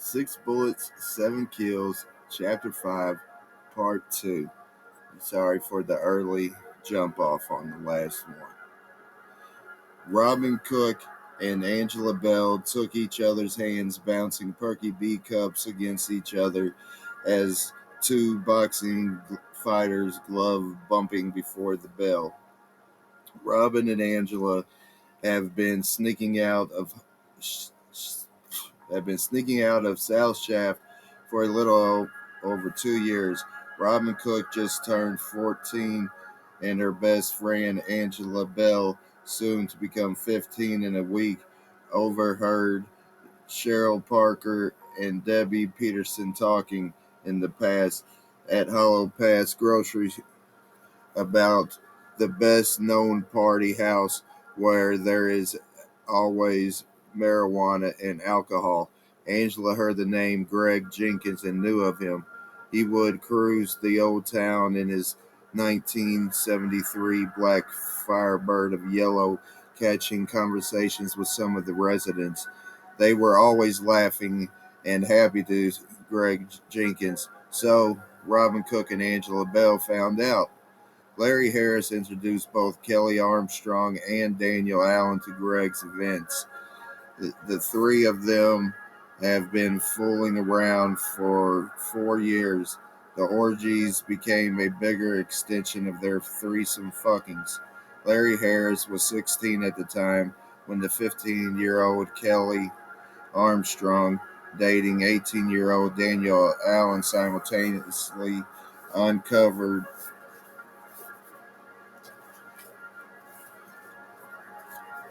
Six Bullets, Seven Kills, Chapter 5, Part 2. Sorry for the early jump off on the last one. Robin Cook and Angela Bell took each other's hands, bouncing Perky B cups against each other as two boxing fighters glove bumping before the bell. Robin and Angela have been sneaking out of South Shaft for a little over 2 years. Robin Cook just turned 14, and her best friend Angela Bell, soon to become 15 in a week, overheard Cheryl Parker and Debbie Peterson talking in the past at Hollow Pass Grocery about the best known party house where there is always marijuana and alcohol. Angela heard the name Greg Jenkins and knew of him. He would cruise the old town in his 1973 black Firebird of yellow, catching conversations with some of the residents. They were always laughing and happy to Greg Jenkins. So Robin Cook and Angela Bell found out. Larry Harris introduced both Kelly Armstrong and Daniel Allen to Greg's events. The three of them have been fooling around for 4 years. The orgies became a bigger extension of their threesome fuckings. Larry Harris was 16 at the time when the 15-year-old Kelly Armstrong dating 18-year-old Daniel Allen simultaneously uncovered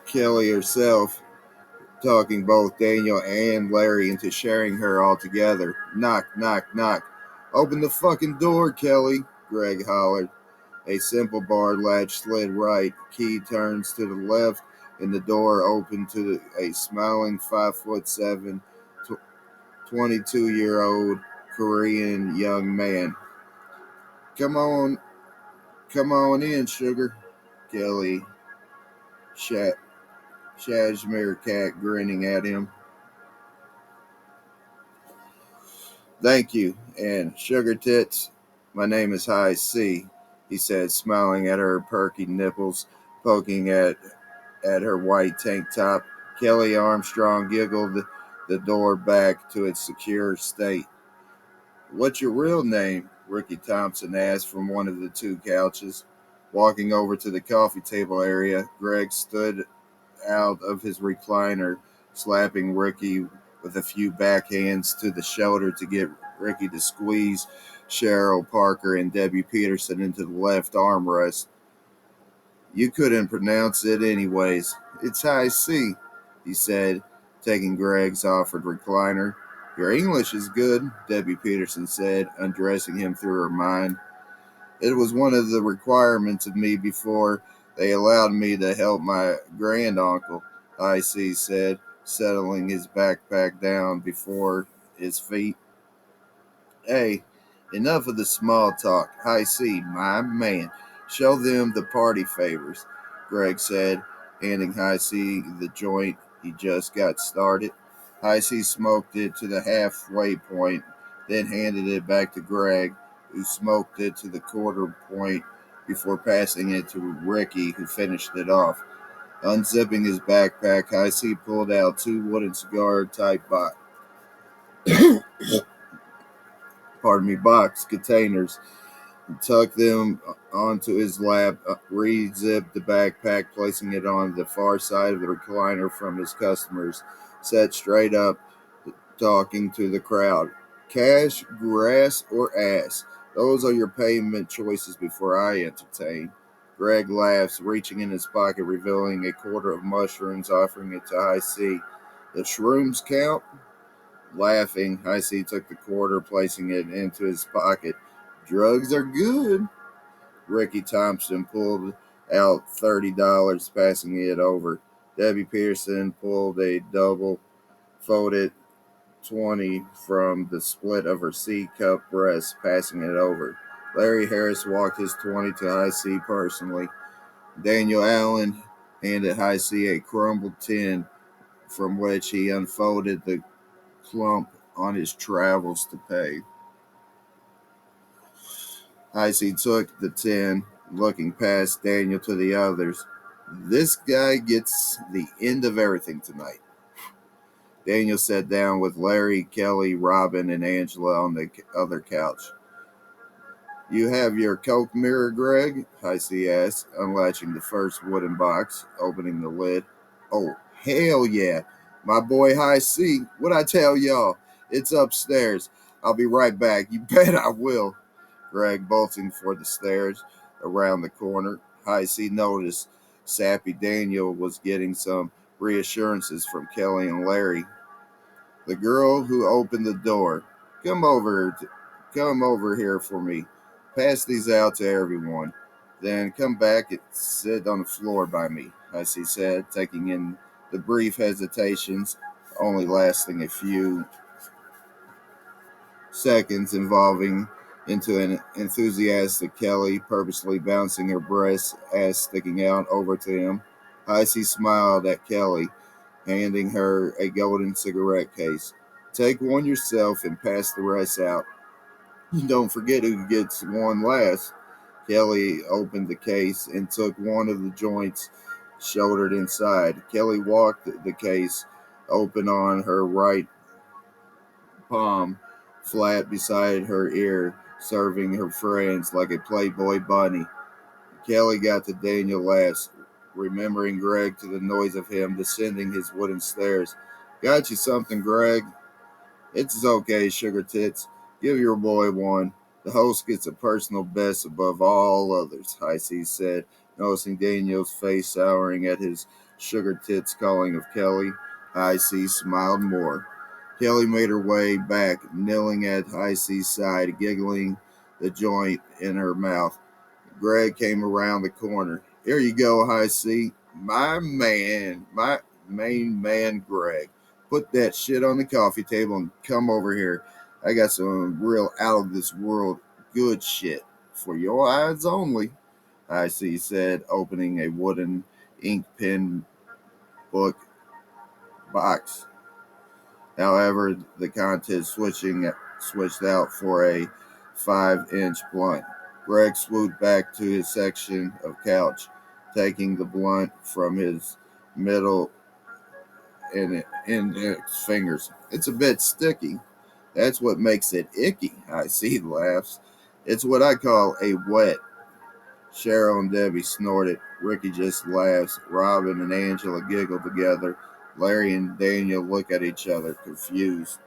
Kelly herself talking both Daniel and Larry into sharing her all together. Knock, knock, knock. Open the fucking door, Kelly, Greg hollered. A simple bar latch slid right. Key turns to the left, and the door opened to a smiling 5'7", 22-year-old Korean young man. Come on in, sugar, Kelly Shashmir Cat grinning at him. Thank you, and sugar tits, my name is High C, he said, smiling at her perky nipples, poking at her white tank top. Kelly Armstrong giggled the door back to its secure state. What's your real name? Ricky Thompson asked from one of the two couches. Walking over to the coffee table area, Greg stood out of his recliner, slapping Ricky with a few backhands to the shoulder to get Ricky to squeeze Cheryl Parker and Debbie Peterson into the left armrest. You couldn't pronounce it anyways. It's High C, he said, taking Greg's offered recliner. Your English is good, Debbie Peterson said, undressing him through her mind. It was one of the requirements of me before they allowed me to help my granduncle, High C said, settling his backpack down before his feet. Hey, enough of the small talk. High C, my man. Show them the party favors, Greg said, handing High C the joint he just got started. High C smoked it to the halfway point, then handed it back to Greg, who smoked it to the quarter point before passing it to Ricky, who finished it off. Unzipping his backpack, High C pulled out two wooden cigar-type box containers, tucked them onto his lap, re-zipped the backpack, placing it on the far side of the recliner from his customers, sat straight up, talking to the crowd. Cash, grass, or ass? Those are your payment choices before I entertain. Greg laughs, reaching in his pocket, revealing a quarter of mushrooms, offering it to High C. The shrooms count? Laughing, High C took the quarter, placing it into his pocket. Drugs are good. Ricky Thompson pulled out $30, passing it over. Debbie Peterson pulled a double folded 20 from the split of her C-cup breast, passing it over. Larry Harris walked his 20 to High C personally. Daniel Allen handed High C a crumbled tin from which he unfolded the clump on his travels to pay. Icy took the 10, looking past Daniel to the others. This guy gets the end of everything tonight. Daniel sat down with Larry, Kelly, Robin, and Angela on the other couch. You have your Coke mirror, Greg? Heisey asked, unlatching the first wooden box, opening the lid. Oh, hell yeah. My boy High C, what'd I tell y'all? It's upstairs. I'll be right back. You bet I will. Greg bolting for the stairs around the corner. High C noticed Sappy Daniel was getting some reassurances from Kelly and Larry. The girl who opened the door. Come over, come over here for me. Pass these out to everyone. Then come back and sit on the floor by me, as he said, taking in the brief hesitations, only lasting a few seconds, involving into an enthusiastic Kelly, purposely bouncing her breast, ass sticking out over to him. Icy smiled at Kelly, handing her a golden cigarette case. Take one yourself and pass the rest out. Don't forget who gets one last. Kelly opened the case and took one of the joints shouldered inside. Kelly walked the case open on her right palm, flat beside her ear, serving her friends like a Playboy bunny. Kelly got to Daniel last, remembering Greg to the noise of him descending his wooden stairs. Got you something, Greg? It's okay, sugar tits. Give your boy one. The host gets a personal best above all others, Heisey said, noticing Daniel's face souring at his sugar tits calling of Kelly. Heisey smiled more. Kelly made her way back, kneeling at Heisey's side, giggling the joint in her mouth. Greg came around the corner. Here you go, Heisey. My main man, Greg. Put that shit on the coffee table and come over here. I got some real out of this world good shit for your eyes only, Icy said, opening a wooden ink pen book box. However, the contents switched out for a 5-inch blunt. Greg swooped back to his section of couch, taking the blunt from his middle and index fingers. It's a bit sticky. That's what makes it icky, I see, laughs. It's what I call a wet. Cheryl and Debbie snorted. Ricky just laughs. Robin and Angela giggle together. Larry and Daniel look at each other, confused.